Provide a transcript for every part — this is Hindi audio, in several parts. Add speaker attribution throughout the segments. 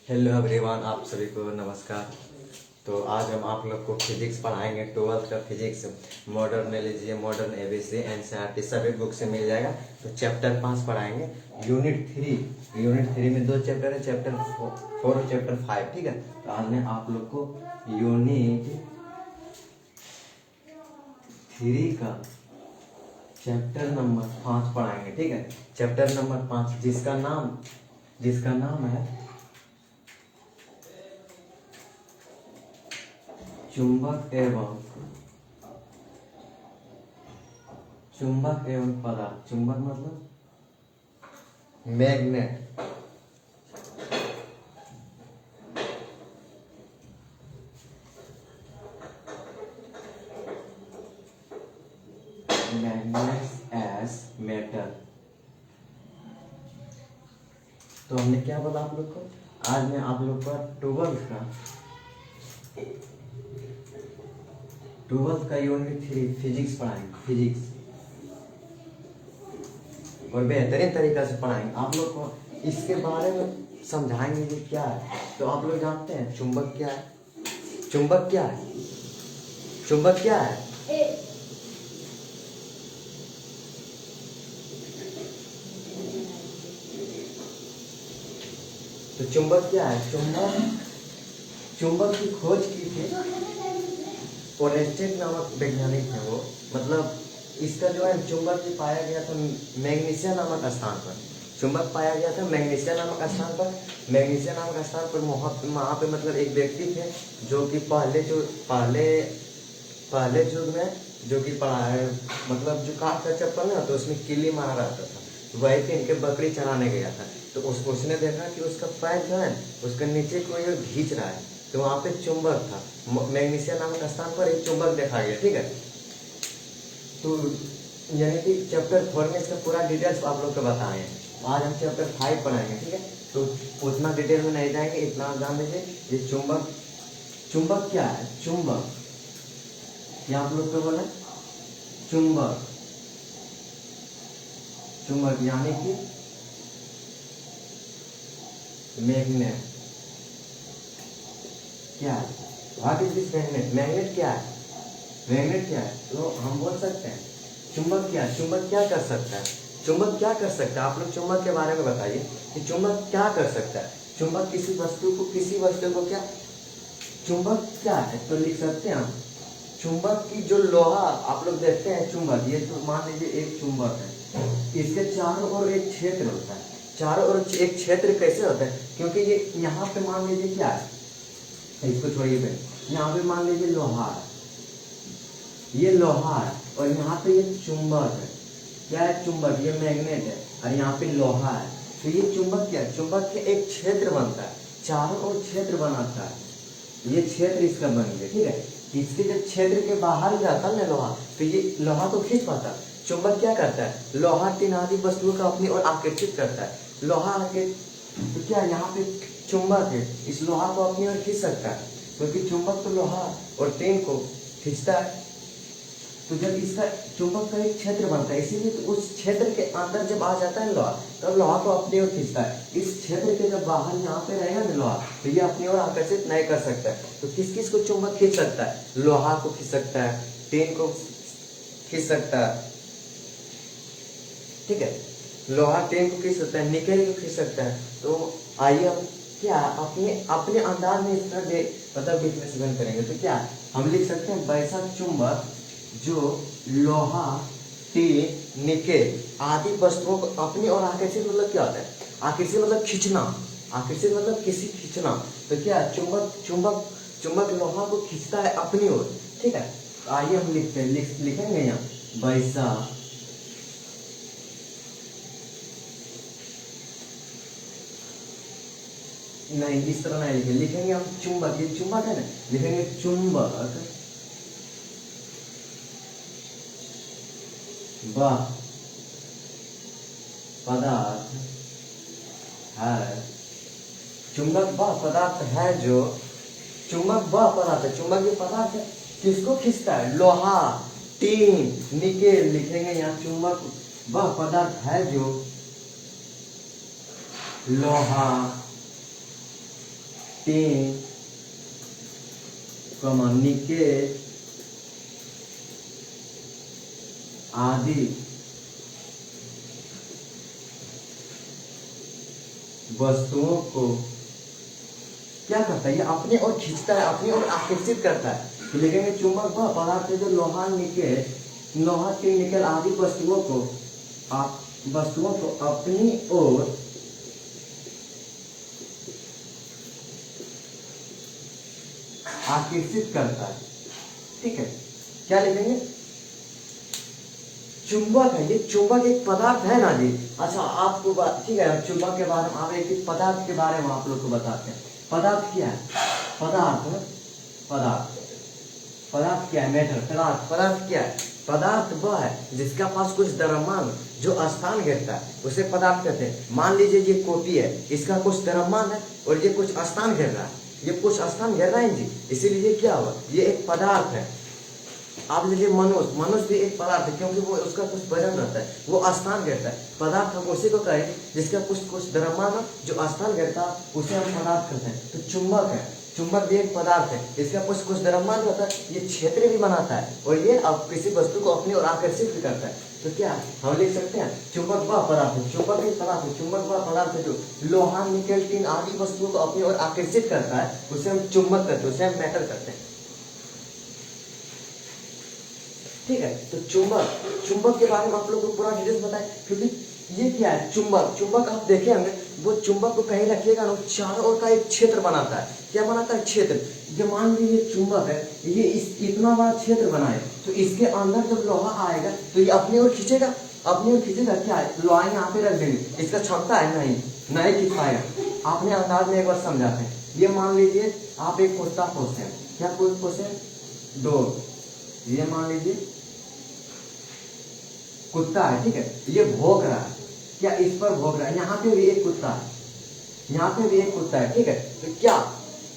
Speaker 1: हेलो एवरीवन, आप सभी को नमस्कार। तो आज हम आप लोग को फिजिक्स पढ़ाएंगे। 12th का फिजिक्स मॉडर्न ले लीजिए, मॉडर्न एबीसी एनसीईआरटी सभी बुक से मिल जाएगा। तो चैप्टर 5 पढ़ाएंगे। यूनिट 3 में 2 चैप्टर है, चैप्टर 4 और चैप्टर 5। ठीक है, तो आज मैं आप लोग को यूनिट 3 का चैप्टर नंबर 5 पढ़ाएंगे। ठीक है, चैप्टर नंबर 5 जिसका नाम है चुंबक एवं पदार्थ। चुंबक मतलब मैग्नेट, मैग्नेट्स एज मेटल। तो हमने क्या बोला आप लोग को, आज मैं आप लोग का 12th का यूनिट 3 फिजिक्स पढ़ाएंगे। फिजिक्स और बेहतरीन तरीका से पढ़ाएंगे आप लोग को। इसके बारे में समझाएंगे कि क्या है। तो आप लोग जानते हैं चुंबक क्या है? चुंबक क्या है? चुंबक क्या है? तो चुंबक क्या है? चुंबक की खोज की थी ओरेस्टेड नामक वैज्ञानिक थे वो। मतलब इसका जो है चुंबक भी पाया गया था मैग्नीशिया नामक स्थान पर। चुंबक पाया गया था मैग्नीशिया नामक स्थान पर। मैग्नीशिया नामक स्थान पर वहाँ पे मतलब एक व्यक्ति थे जो कि पहले युग में जो कि मतलब जो काठ का चप्पल ना, तो उसमें किल्ली मारा रहता था। तो वही पे इनके बकरी चराने गया था। तो उसने देखा कि उसका पैर जो है उसके नीचे कोई खींच रहा है। तो वहाँ पे चुंबक था। मैग्नीशिया नामक स्थान पर एक चुंबक देखा गया। ठीक है, तो यानी कि चैप्टर 4 में इसका पूरा डिटेल्स आप लोग को बताए हैं। आज हम चैप्टर 5 पढ़ाएंगे। ठीक है, तो उतना डिटेल में नहीं जाएंगे, इतना जान लीजिए ये चुंबक क्या है। चुंबक क्या आप लोग को बोला? चुंबक यानी कि मैग्नेट। क्या है? What is this magnet? Magnet क्या है? मैग्नेट क्या है? तो हम बोल सकते हैं चुंबक क्या है। चुंबक क्या कर सकता है? चुंबक क्या कर सकता है? आप लोग चुंबक के बारे में बताइए कि चुंबक क्या कर सकता है। चुंबक किसी वस्तु को क्या चुंबक क्या है? तो लिख सकते हैं हम चुंबक की जो लोहा आप लोग देखते हैं। चुंबक ये तो मान लीजिए एक चुंबक है, इसके चारों ओर एक क्षेत्र होता है। चारों ओर एक क्षेत्र कैसे होता है? क्योंकि ये यहाँ पे मान लीजिए क्या है, इसको छोड़िए पे, यहाँ पे मान लीजिए लोहा है, ये लोहा है और यहाँ पे ये चुंबक है। क्या है? चुंबक, ये मैग्नेट है और यहाँ पे लोहा है। तो ये चुंबक क्या है? चुंबक के एक क्षेत्र बनता है, चारों ओर क्षेत्र बनाता है। ये क्षेत्र इसका बन गया। ठीक है, इसके जब क्षेत्र के बाहर जाता है ना लोहा, तो ये लोहा को खींच पाता। चुंबक क्या करता है? लोहा तीन आदि वस्तुओं को अपनी ओर आकर्षित करता है। लोहा आके तो क्या यहाँ पे चुंबक है, इस लोहा को अपनी ओर खींच सकता है, क्योंकि चुंबक तो लोहा और टीन को खींचता है। तो जब इसका चुंबक का एक क्षेत्र बनता है, इसीलिए तो उस क्षेत्र के अंदर जब आ जाता है लोहा, तब तो लोहा को अपनी ओर खींचता है। इस क्षेत्र के जब बाहर यहाँ पे रहेगा ना लोहा, तो ये अपनी ओर आकर्षित नहीं कर सकता है। तो किस किस को चुंबक खींच सकता है? लोहा को खींच सकता है, टीन को खींच सकता है। ठीक है, लोहा टीन को खींच सकता है, निकेल को खींच सकता है। तो आइए हम क्या अपने अपने अंदाज में इसका मतलब डिफरेंशिएशन करेंगे। तो क्या हम लिख सकते हैं? वैसा चुंबक जो लोहा, टीन, निकेल आदि वस्तुओं को अपनी ओर आकर्षित, मतलब क्या होता है? आकर्षित मतलब खींचना, आकर्षित मतलब किसी खींचना। तो क्या चुंबक लोहा को खींचता है अपनी ओर। ठीक है, तो आइए हम लिखेंगे यहाँ वैसा नहीं, इस तरह नहीं लिखेंगे हम चुंबक। ये चुंबक है ना, लिखेंगे चुंबक वह पदार्थ है। चुंबक वह पदार्थ है जो चुंबक वह पदार्थ है। चुंबक ये पदार्थ है किसको खींचता है? लोहा, टीन, निकेल। लिखेंगे यहाँ चुंबक वह पदार्थ है जो लोहा, टिन, निकेल आदि वस्तुओं को क्या करता है, ये अपने ओर खींचता है, अपनी ओर आकर्षित करता है। तो लिखेंगे चुंबक वह पदार्थ है जो लोहा, टिन, निकेल आदि वस्तुओं को अपनी ओर आकर्षित करता है। ठीक है, क्या लिखेंगे, चुंबक है, ये चुंबक एक पदार्थ है ना जी। अच्छा आपको ठीक है, चुंबक के बारे में आप एक पदार्थ के बारे में आप लोग को बताते हैं। पदार्थ क्या है, पदार्थ क्या है, मैटर, पदार्थ क्या है, पदार्थ वह है जिसका पास कुछ द्रव्यमान जो स्थान घेरता है उसे पदार्थ कहते हैं। मान लीजिए ये कॉपी है, इसका कुछ द्रव्यमान है और ये कुछ स्थान घेर रहा है, ये कुछ स्थान घेर रहा है जी, इसीलिए क्या हुआ, ये एक पदार्थ है। आप लीजिए मनुष्य भी एक पदार्थ है, क्योंकि वो उसका कुछ वजन रहता है, वो स्थान घेरता है। पदार्थ हम उसी को कहें जिसका कुछ द्रव्यमान हो जो स्थान घेरता है, उसे हम पदार्थ कहते हैं। तो चुंबक है, चुंबक भी एक पदार्थ है, इसका कुछ द्रव्यमान होता है, ये क्षेत्र भी बनाता है और ये किसी वस्तु को अपनी ओर आकर्षित भी करता है। तो क्या हम लिख सकते हैं, चुंबक वह पदार्थ है, चुंबक एक पदार्थ है, चुंबक वह पदार्थ है जो लोहा, निकेल, टिन आदि वस्तुओं को अपनी ओर आकर्षित करता है, उसे हम चुंबक कहते हैं, उसे हम मैटर करते हैं। ठीक है, तो चुंबक के बारे में आप लोग को पूरा डिटेल्स बताएं, क्योंकि ये क्या है, चुंबक आप देखे होंगे, वो चुंबक को कहीं रखिएगा ना, चारों ओर का एक क्षेत्र बनाता है। क्या बनाता है, क्षेत्र। ये मान लीजिए चुंबक है, ये इतना बड़ा क्षेत्र बनाए, तो इसके अंदर जब लोहा आएगा तो ये अपनी ओर खींचेगा, क्या है, लोहा यहाँ पे रख देंगे, इसका क्षमता है नहीं खींच पाएगा। आपने अंदाज में एक बार समझाते हैं, ये मान लीजिए आप एक कुत्ता पोसते हैं, क्या पोसते हैं, डॉग, ये मान लीजिए कुत्ता है, ठीक है, ये भौंक रहा है, क्या इस पर भौंक रहा है, यहाँ पे भी एक कुत्ता है, यहाँ पे भी एक कुत्ता है, ठीक है। तो क्या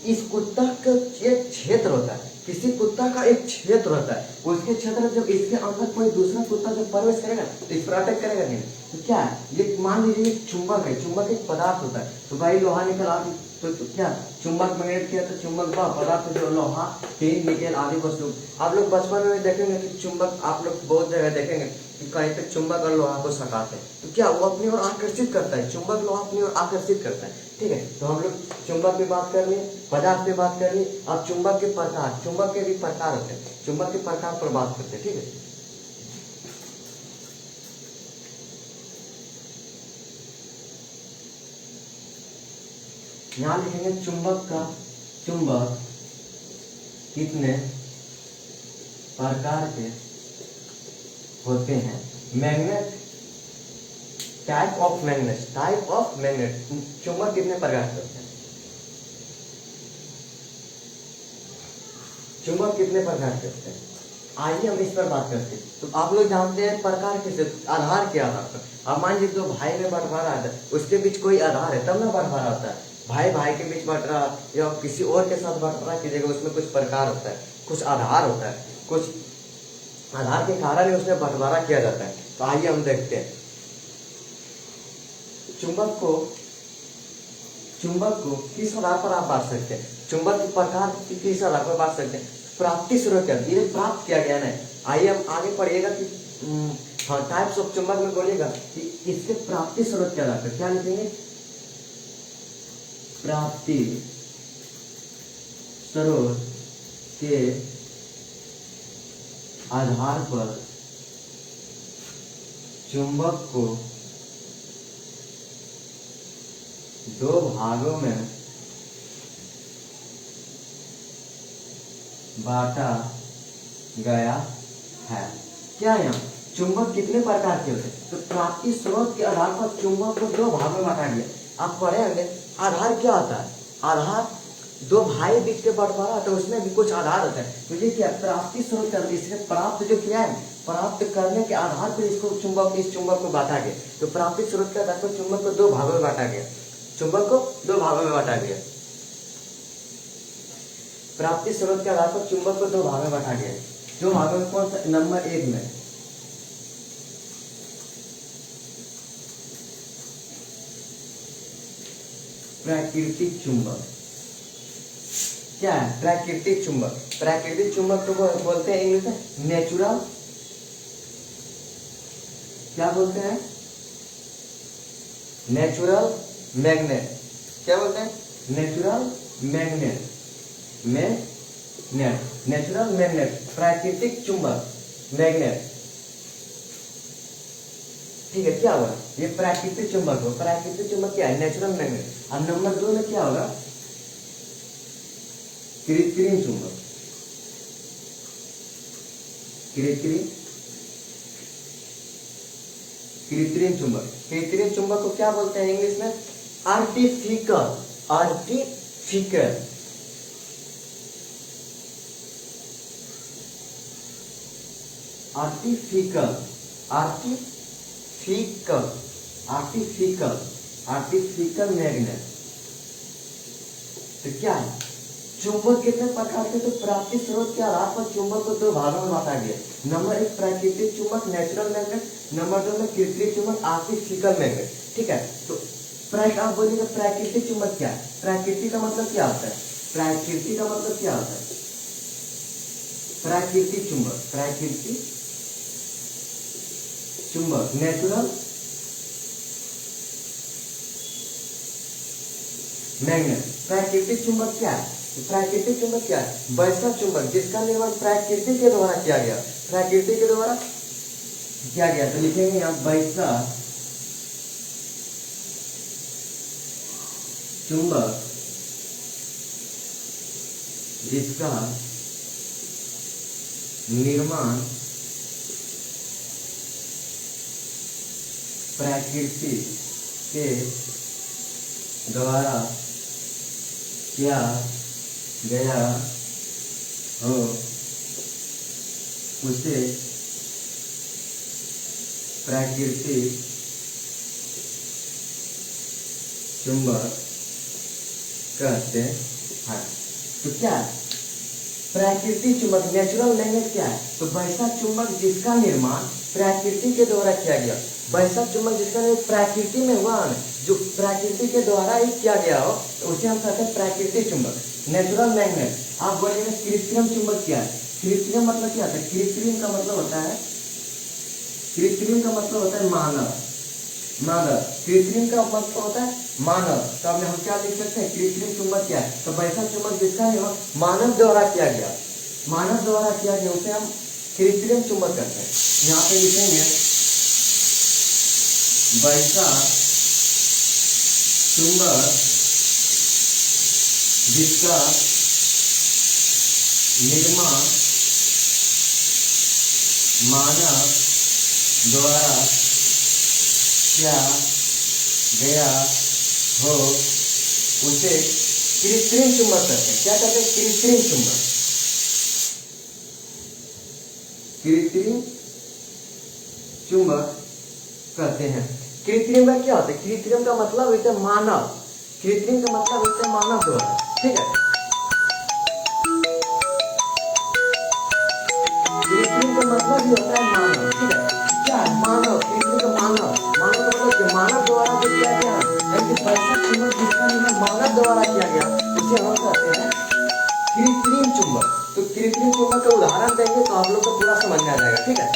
Speaker 1: इस कुत्ता का एक क्षेत्र होता है, किसी कुत्ता का एक क्षेत्र होता है, उसके क्षेत्र में जब इसके अंदर कोई दूसरा कुत्ता जब प्रवेश करेगा तो इस पर अटैक करेगा नहीं। तो क्या है, ये मान लीजिए चुंबक है, चुंबक एक पदार्थ होता है। तो भाई लोहा निकल आदि, तो क्या चुंबक मैग्नेट किया, तो चुंबक वह पदार्थ जो लोहा, टिन, निकेल आदि वस्तु। आप लोग बचपन में देखेंगे कि चुंबक, आप लोग बहुत जगह देखेंगे कि कहीं पे चुंबक और लोहा को सकाते हैं, तो क्या वो अपनी ओर आकर्षित करता है, चुंबक लोहा अपनी ओर आकर्षित करता है। ठीक है, तो हम लोग चुंबक पे बात कर लिए, पदार्थ पे बात कर लिए। अब चुंबक के प्रकार, चुंबक के भी प्रकार होते हैं, चुंबक के प्रकार पर बात करते हैं। ठीक है, यहाँ लिखेंगे चुंबक कितने प्रकार के होते हैं। मैग्नेट, टाइप ऑफ मैग्नेट, चुंबक कितने प्रकार के होते हैं, चुंबक कितने प्रकार के होते हैं, आइए हम इस पर बात करते हैं। तो आप लोग जानते हैं प्रकार किसे, आधार के आधार पर। अब मान लीजिए 2 भाई में बंटवारा है, उसके बीच कोई आधार है तब ना बंटवारा होता है। भाई के बीच बंट रहा या किसी और के साथ बंटवारा कीजिएगा, उसमें कुछ प्रकार होता है, कुछ आधार होता है, कुछ आधार के कारण ही उसमें बंटवारा किया जाता है। तो आइए हम देखते हैं चुंबक को किस आधार पर आप बांट सकते हैं, चुंबक के प्रकार किस आधार पर बांट सकते हैं। प्राप्ति स्रोत क्या, ये प्राप्त किया गया है। आइए हम आगे पढ़िएगा कि हाँ, टाइप्स ऑफ चुंबक में बोलिएगा कि इसके प्राप्ति स्रोत क्या आधार पर, क्या लिखेंगे, प्राप्ति स्रोत के आधार पर चुंबक को 2 भागों में बांटा गया है। क्या यहाँ चुंबक कितने प्रकार के होते हैं, तो प्राप्ति स्रोत के आधार पर चुंबक को 2 भागों में बांटा गया। आप पढ़े होंगे आधार क्या होता है, आधार 2 भाई बीच के बंटवारा, तो उसमें भी कुछ आधार होता है। तो ये क्या प्राप्ति स्रोत कर, इसने प्राप्त जो किया है, प्राप्त करने के आधार पर इसको इस चुंबक को बांटा गया। तो प्राप्ति स्रोत के आधार पर चुंबक को 2 भागों में बांटा गया, चुंबक को 2 भागों में बांटा गया। प्राप्ति स्रोत के आधार पर चुंबक को 2 भागों में बांटा गया। 2 भागों में कौन सा, नंबर 1 में प्राकृतिक चुंबक, क्या है? प्राकृतिक चुंबक। प्राकृतिक चुंबक को बोलते हैं इंग्लिश में नेचुरल, क्या बोलते हैं? Natural magnet. क्या बोलते हैं? Natural magnet. नेचुरल मैग्नेट, प्राकृतिक चुंबक, मैग्नेट। ठीक है, क्या होगा? ये प्राकृतिक चुंबक हो। प्राकृतिक चुंबक क्या है? Natural magnet. अब नंबर 2 में क्या होगा? कृत्रिम चुंबक। कृत्रिम चुंबक। कृत्रिम चुंबक को क्या बोलते हैं इंग्लिश में? Artificial. Artificial. Artificial. Artificial. Artificial. Artificial magnet. तो क्या है? चुंबक कितने प्रकार के? तो प्राकृतिक स्रोत के आधार पर चुंबक को 2 भागों में बांटा गया। नंबर 1 प्राकृतिक चुंबक, नेचुरल मैग्नेट। नंबर 2 में कृत्रिम चुंबक, आर्टिफिशियल मैग्नेट। ठीक है, तो आप बोलिएगा प्राकृतिक चुंबक क्या है? प्राकृतिक का मतलब क्या होता है? प्राकृतिक का मतलब क्या होता है? प्राकृतिक चुंबक। प्राकृतिक चुंबक, नेचुरल मैग्नेट। प्राकृतिक चुंबक क्या है? प्राकृतिक चुंबक क्या है? वैसा चुंबक जिसका निर्माण प्रकृति के द्वारा किया गया। प्रकृति के द्वारा किया गया। तो लिखेंगे यहाँ वैसा चुंबक जिसका निर्माण प्रकृति के द्वारा किया गया हो उसे प्राकृतिक चुंबक कहते हैं। तो क्या है प्राकृतिक चुंबक? नेचुरल मैग्नेट क्या है? तो वैसा चुंबक जिसका निर्माण प्रकृति के द्वारा किया गया। वैसा चुंबक जिसका निर्माण प्रकृति में हुआ है, जो प्रकृति के द्वारा ही किया गया हो, तो उसे हम कहते हैं प्राकृतिक चुंबक, नेचुरल मैग्नेट। आप बोलेंगे कृत्रिम चुंबक क्या है? कृत्रिम मतलब क्या होता है? कृत्रिम का मतलब होता है, कृत्रिम का मतलब होता है मानव। मानव, कृत्रिम का मतलब होता है मानव। तो अब हम क्या लिख सकते हैं? कृत्रिम चुंबक क्या है? तो वैसा चुंबक जिसका निर्माण मानव द्वारा किया गया, मानव द्वारा किया गया, उसे हम कृत्रिम चुंबक कहते हैं। यहाँ पे लिखेंगे वैसा चुंबक जिसका निर्माण मानव द्वारा किया गया हो उसे कृत्रिम चुंबक कहते हैं। क्या कहते हैं? कृत्रिम चुंबक। कृत्रिम चुंबक कहते हैं। कृत्रिम का क्या होता है? कृत्रिम का मतलब होता है मानव। कृत्रिम का मतलब होता है मानव द्वारा। ठीक है, कृत्रिम का मतलब ही होता है मानव। ठीक है, क्या है? मानव। कृत्रिम का मानव, मानव का मतलब मानव द्वारा जो किया गया है, वैसा चुंबक जिसका निर्माण मानव द्वारा किया गया उसे हम कहते हैं कृत्रिम चुंबक। तो कृत्रिम चुंबक का उदाहरण देंगे तो आप लोग को पूरा समझ में आ जाएगा। ठीक है,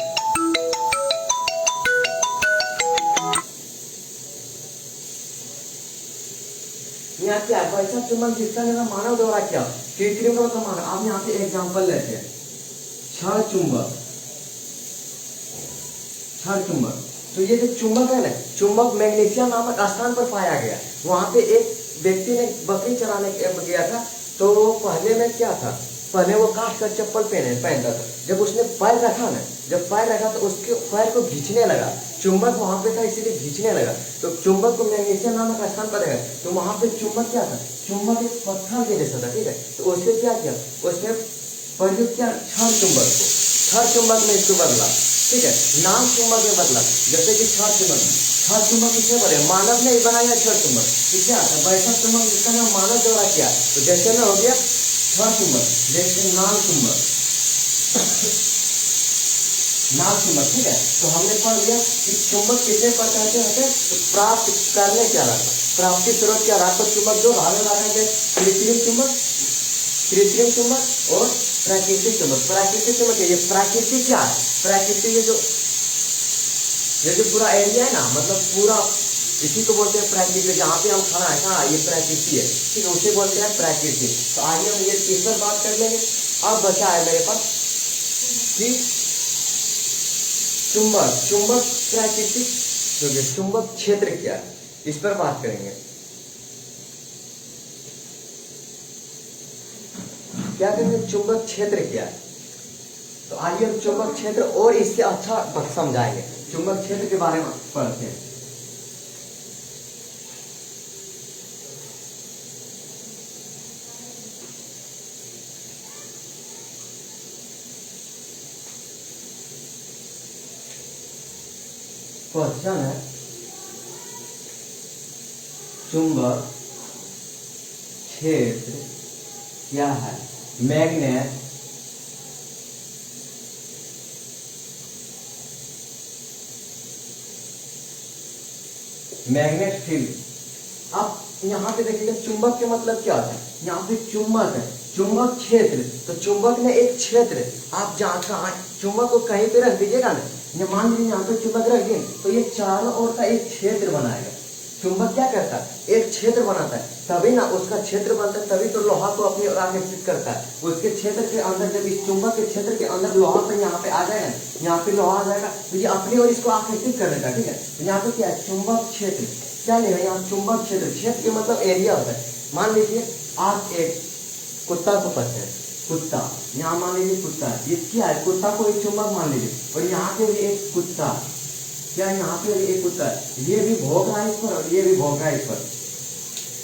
Speaker 1: यहाँ क्या है? वैसा चुंबक जिसका निर्माण मानव द्वारा किया। कृत्रिम का मतलब मानव। आप यहाँ पे एग्जांपल लेते हैं, क्षण चुंबक। क्षण चुंबक, तो ये जो चुंबक है ना, चुंबक मैग्नीशिया नामक स्थान पर पाया गया। वहां पे एक व्यक्ति ने बकरी चराने गया था, तो वो पहले में क्या था? पहले वो कांच का चप्पल पहनता था। जब उसने पैर रखा ना, जब पैर रखा तो उसके पैर को खींचने लगा। चुंबक वहां पे था इसीलिए खींचने लगा। तो चुंबक को मैग्नीशिया नामक स्थान पर है, तो वहां पे चुंबक क्या था? चुंबक एक पत्थर के जैसा था। ठीक है, तो उसने क्या किया? उसने प्रयुक्त किया क्षण चुंबक को। क्षण चुंबक में इसको बदला। ठीक है, नाम चुंबक में बदला। जैसे कि क्षण चुंबक, क्षण चुंबक किसने बने? मानव ने ही बनाया क्षण चुंबक। तो क्या था? वैसा चुंबक जिसका नाम मानव द्वारा किया। तो जैसे ना हो गया क्षण चुंबक, जैसे नाम चुंबक, नाम चुंबक। ठीक है, तो हमने पढ़ लिया कि चुंबक कितने प्रकार के होते हैं। तो प्राप्त करने के आधार पर, प्राप्ति स्रोत के आधार पर चुंबक 2 भाग में बांटा गया, कृत्रिम चुंबक, कृत्रिम चुंबक और प्राकृतिक चुंबक। प्राकृतिक चुंबक ये प्राकृतिक क्या है, प्राकृतिक ये जो पूरा एरिया है ना, मतलब पूरा इसी को बोलते हैं प्राकृतिक। जहाँ पे हम खड़ा है कहाँ, ये प्राकृतिक है, ठीक है, उसे बोलते हैं प्राकृतिक। तो आइए हम ये इस पर बात कर लेंगे। अब बचा है मेरे पास कि चुंबक, चुंबक प्राकृतिक चुंबक क्षेत्र क्या है, इस पर बात करेंगे। क्या करेंगे, चुंबक क्षेत्र क्या है। तो आइए हम चुंबक क्षेत्र और इससे अच्छा समझाएंगे। चुंबक क्षेत्र के बारे में पढ़ते हैं। क्वेश्चन है चुंबक क्षेत्र क्या है। Magnet field. अब यहाँ पे देखिएगा चुंबक के मतलब क्या होता है, यहाँ पे चुंबक है, चुंबक क्षेत्र, तो चुंबक में एक क्षेत्र, आप जहाँ कहाँ चुंबक को कहीं पे रख दीजिएगा ना, ये मान लीजिए यहाँ पे चुंबक रख दिए तो ये चारों ओर का एक क्षेत्र बनाएगा। चुंबक क्या करता है, एक क्षेत्र बनाता है, तभी ना उसका क्षेत्र बनता है, तभी तो लोहा को अपनी ओर आकर्षित करता है। उसके क्षेत्र के अंदर, जब इस चुंबक के क्षेत्र के अंदर लोहा पे यहाँ पे आ जाएगा, यहाँ पे लोहा आ जाएगा तो ये अपनी ओर इसको आकर्षित कर देगा, ठीक है। तो यहाँ पे क्या है, चुंबक क्षेत्र क्या लेगा, यहाँ चुंबक क्षेत्र, क्षेत्र के मतलब एरिया होता है। मान लीजिए आप एक कुत्ता को पढ़ते हैं, कुत्ता, यहाँ मान लीजिए कुत्ता, ये क्या है, कुत्ता को एक चुंबक मान लीजिए, और यहाँ पे भी एक कुत्ता, क्या यहाँ पे भी एक कुत्ता है, ये भी भोग रहा है इस पर और ये भी भोग रहा है इस पर।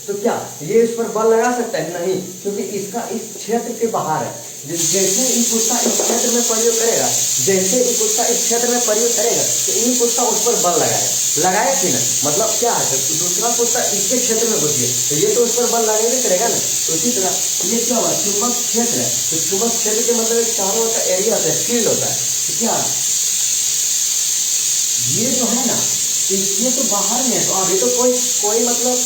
Speaker 1: तो क्या ये इस पर बल लगा सकता है, नहीं, क्योंकि इसका इस क्षेत्र के बाहर है। जैसे ही कुत्ता इस क्षेत्र में प्रयोग करेगा, जैसे ही कुत्ता इस क्षेत्र में प्रयोग करेगा तो इन कुत्ता उस पर बल लगाएगा कि ना, मतलब क्या है, तो दूसरा कुत्ता इसके क्षेत्र में घुस गया तो ये तो उस पर बल लगाएगा करेगा ना। तो इसी तरह ये क्या हुआ, चुंबक क्षेत्र है। तो चुंबक क्षेत्र के मतलब एक चारों का एरिया होता है, फील्ड होता है। तो क्या ये जो है ना, ये तो बाहर में है, तो अभी तो कोई मतलब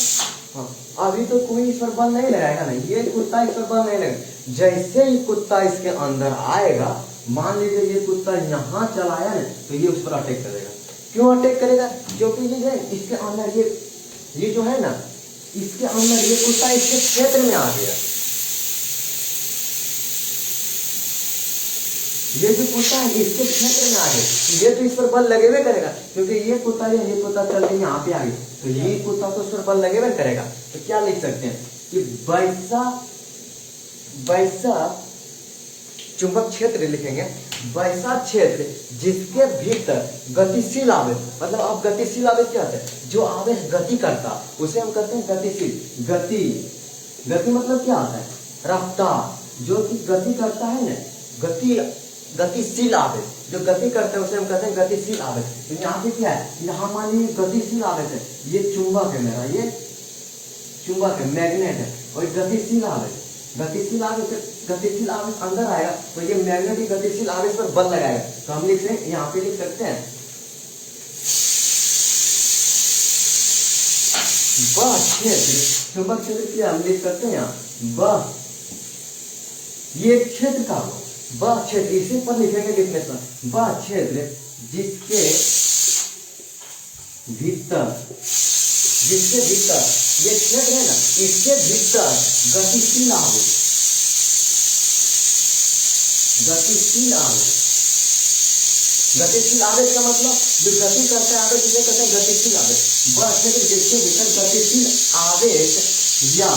Speaker 1: अभी तो कोई इस पर बल नहीं लगाएगा ना, ये कुत्ता इस पर बल नहीं लगाएगा। जैसे ही कुत्ता इसके अंदर आएगा, मान लीजिए ये कुत्ता यहाँ चलाया ना, तो ये उस पर अटैक करेगा। क्यों अटैक करेगा, क्योंकि ये है इसके अंदर, ये जो है ना, इसके अंदर ये कुत्ता इसके क्षेत्र में आ गया। ये जो कुत्ता है इसके क्षेत्र में आ गया, ये तो इस पर बल लगेबे करेगा, क्योंकि ये कुत्ता चल के यहाँ पे आ गया, तो ये कुत्ता तो उस पर बल लगेबे करेगा। तो क्या लिख सकते हैं कि वैसा चुंबक क्षेत्र लिखेंगे, वैसा क्षेत्र जिसके भीतर गतिशील आवेश, मतलब अब गतिशील आवेश क्या होता है, जो आवेश गति करता उसे हम कहते हैं गतिशील। गति मतलब क्या होता है, रफ्तार, जो कि गति करता है ना, गतिशील आवेश, जो गति करते हैं उसे हम कहते हैं गतिशील आवेश। तो यहाँ पे क्या है, यहाँ मान लीजिए गतिशील आवेश है, ये चुंबक है मेरा, ये चुंबक है, मैग्नेट है, और गतिशील आवेश अंदर आएगा तो ये मैग्नेटिक गतिशील आवेश पर बल लगाएगा। तो हम लिख रहे हैं, यहाँ पे लिख सकते हैं वह क्षेत्र, चुंबक क्षेत्र क्या हम लिख सकते हैं यहाँ, वह ये क्षेत्र का हो, वह क्षेत्र, इसी पर लिखेंगे डिफिनेशन, वह क्षेत्र जिसके भीतर ये क्षेत्र है ना, इसके भीतर गतिशील आवेश का मतलब जो गति करता है आवेश, इसे कहते हैं गतिशील आवेश। वह क्षेत्र जिसके भीतर गतिशील आवेश या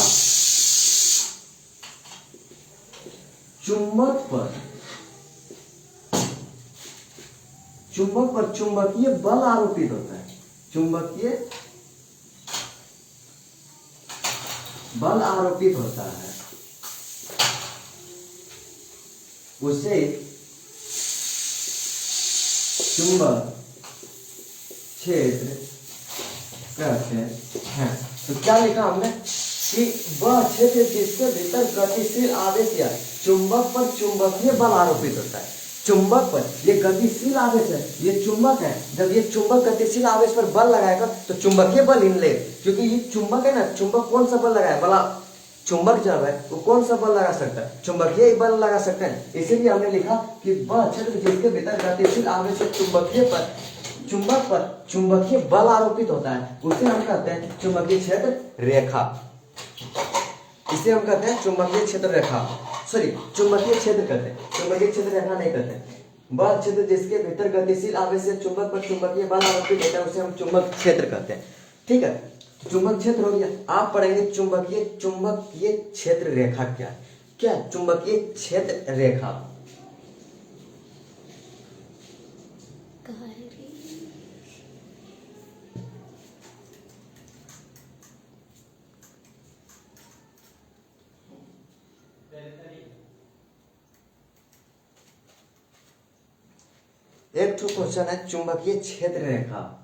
Speaker 1: चुंबक पर चुंबकीय बल आरोपित होता है, चुंबकीय बल आरोपित होता है, उसे चुंबक क्षेत्र कहते हैं। तो क्या लिखा हमने कि वह क्षेत्र जिसके भीतर गतिशील आवेश या चुंबक पर चुंबकीय बल आरोपित होता है। चुंबक पर ये गतिशील आवेश है, ये चुंबक है, जब ये चुंबक गतिशील आवेश पर बल लगाएगा तो चुंबकीय बल इन ले, क्योंकि ये चुंबक है ना, चुंबक कौन सा बल लगाएगा, बला चुंबक जब है वो कौन सा बल लगा सकता है, चुंबकीय बल लगा सकता है। इसीलिए हमने लिखा कि वह क्षेत्र जिसके भीतर गतिशील आवेश से चुंबक पर चुंबकीय बल आरोपित होता है उसे हम कहते हैं चुंबकीय क्षेत्र रेखा। इसे हम कहते हैं चुंबकीय क्षेत्र रेखा, सॉरी चुंबकीय क्षेत्र कहते हैं, चुंबकीय क्षेत्र रेखा नहीं कहते हैं। वह क्षेत्र जिसके भीतर गतिशील आवेश से चुंबक पर चुंबकीय बल आरोपित होता है उसे हम चुंबक क्षेत्र कहते हैं। ठीक है, तो चुंबक क्षेत्र हो गया। आप पढ़ेंगे चुंबकीय क्षेत्र रेखा क्या है, क्या चुंबकीय क्षेत्र रेखा। एक तो क्वेश्चन है चुंबकीय क्षेत्र रेखा।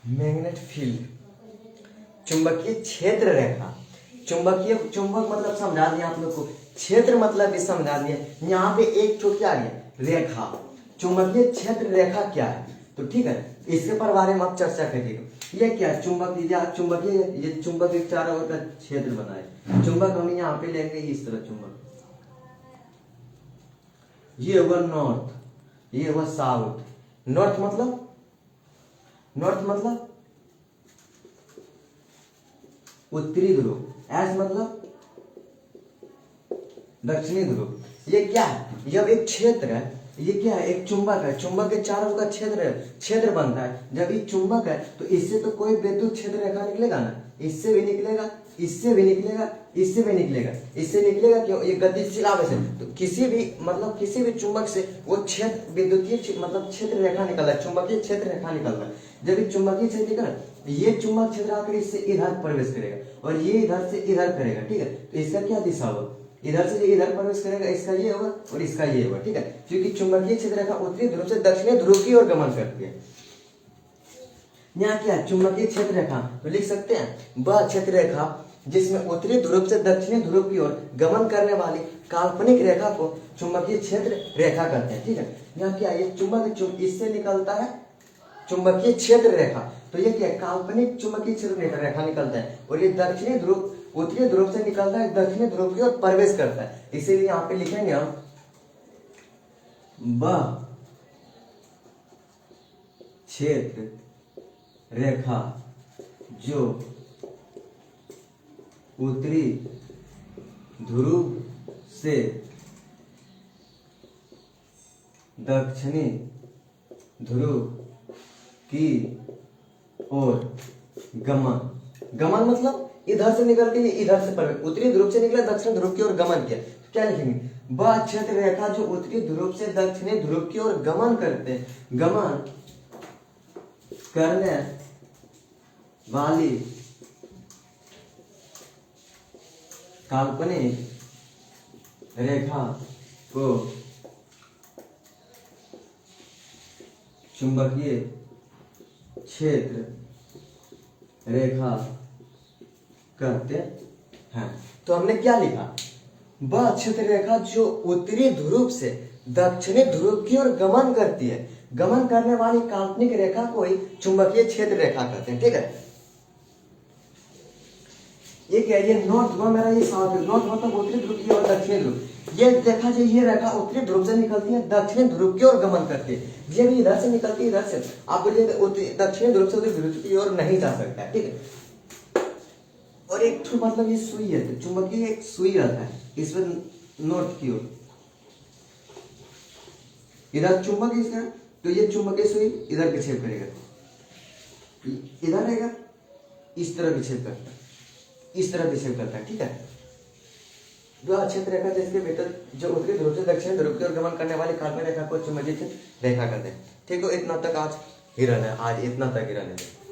Speaker 1: मैग्नेट फील्ड, चुंबकीय क्षेत्र रेखा। चुंबक मतलब समझा दिया आप लोग को, क्षेत्र मतलब भी समझा दिया। यहाँ पे एक तो क्या है रेखा, चुंबकीय क्षेत्र रेखा क्या है, तो ठीक है इसके पर बारे में आप चर्चा करिएगा। ये क्या चुंबकीय ये चुंबक एक चारों ओर का क्षेत्र बना है। चुंबक हम यहाँ पे लेंगे इस तरह चुंबक, ये हुआ नॉर्थ, ये हुआ साउथ। नॉर्थ मतलब उत्तरी ध्रुव, एस मतलब दक्षिणी ध्रुव। ये क्या है, जब एक क्षेत्र है, ये क्या है एक चुंबक है, चुंबक के चारों का क्षेत्र बनता है। जब ये चुंबक है तो इससे तो कोई विद्युत क्षेत्र रेखा निकलेगा ना, इससे भी निकलेगा, इससे भी निकलेगा, इससे भी निकलेगा, इससे निकलेगा। क्यों, ये गतिशील आवेश है तो किसी भी चुंबक से वो क्षेत्र विद्युतीय मतलब क्षेत्र रेखा निकल रहा है, चुंबकीय क्षेत्र रेखा निकल रहा है। जब ये चुंबकीय क्षेत्र निकल, ये चुंबक क्षेत्र आकर इससे इधर प्रवेश करेगा और ये इधर से इधर करेगा। ठीक है, तो इसका क्या दिशा होगा, इधर से इधर प्रवेश करेगा, इसका ये होगा और इसका ये होगा। ठीक है, क्योंकि चुंबकीय क्षेत्र रेखा उत्तरी ध्रुव से दक्षिणी ध्रुव की ओर गमन करती है। यहाँ क्या चुंबकीय क्षेत्र रेखा, तो लिख सकते हैं वह क्षेत्र रेखा जिसमें उत्तरी ध्रुव से दक्षिणी ध्रुव की ओर गमन करने वाली काल्पनिक रेखा को चुंबकीय क्षेत्र रेखा कहते हैं। ठीक है, यहाँ क्या ये चुंबक इससे निकलता है चुंबकीय क्षेत्र रेखा, तो ये क्या काल्पनिक चुंबकीय क्षेत्र रेखा निकलता है और ये दक्षिणी ध्रुव उत्तरी ध्रुव से निकलता है दक्षिणी ध्रुव की ओर प्रवेश करता है। इसीलिए यहाँ पे लिखेंगे हम वह क्षेत्र रेखा जो उत्तरी ध्रुव से दक्षिणी ध्रुव की ओर गमन मतलब इधर से निकलती है इधर से प्रवेश, उत्तरी ध्रुव से निकला दक्षिण ध्रुव की ओर गमन किया। तो क्या लिखेंगे वह क्षेत्र रेखा जो उत्तरी ध्रुव से दक्षिणी ध्रुव की ओर गमन करने वाली काल्पनिक रेखा को चुंबकीय क्षेत्र रेखा कहते हैं। तो हमने क्या लिखा, वह क्षेत्र रेखा जो उत्तरी ध्रुव से दक्षिणी ध्रुव की ओर गमन करती है, गमन करने वाली काल्पनिक रेखा को ही चुंबकीय क्षेत्र रेखा कहते हैं। ठीक है, ये क्या ये नॉर्थ हुआ मेरा, ये साउथ, नॉर्थ मतलब उत्तरी ध्रुव की ओर दक्षिणी ध्रुव। ये देखा जाए ये रेखा उत्तरी ध्रुव से निकलती है दक्षिणी ध्रुव की ओर गमन करती है, ये भी इधर से निकलती है इधर से। आप बोलिए दक्षिणी ध्रुव से उत्तरी ध्रुव की ओर नहीं जा सकता है। ठीक है, और एक मतलब ये सुई है, तो चुंबकीय एक सुई रहता है इसमें नॉर्थ की ओर, इधर चुंबक इसका, तो ये चुंबकीय सुई इधर के छेद करेगा, इधर रहेगा इस तरह के छेद करता है, इस तरह के छेद करता है। ठीक है, जो क्षेत्र रेखा जिसके भीतर जो उत्तरी ध्रुव से दक्षिण ध्रुव की ओर गमन करने वाली काल्पनिक रेखा को चुंबकीय क्षेत्र रेखा कहते हैं। ठीक है, इतना तक आज ही रहना है, आज इतना तक ही रहने दें।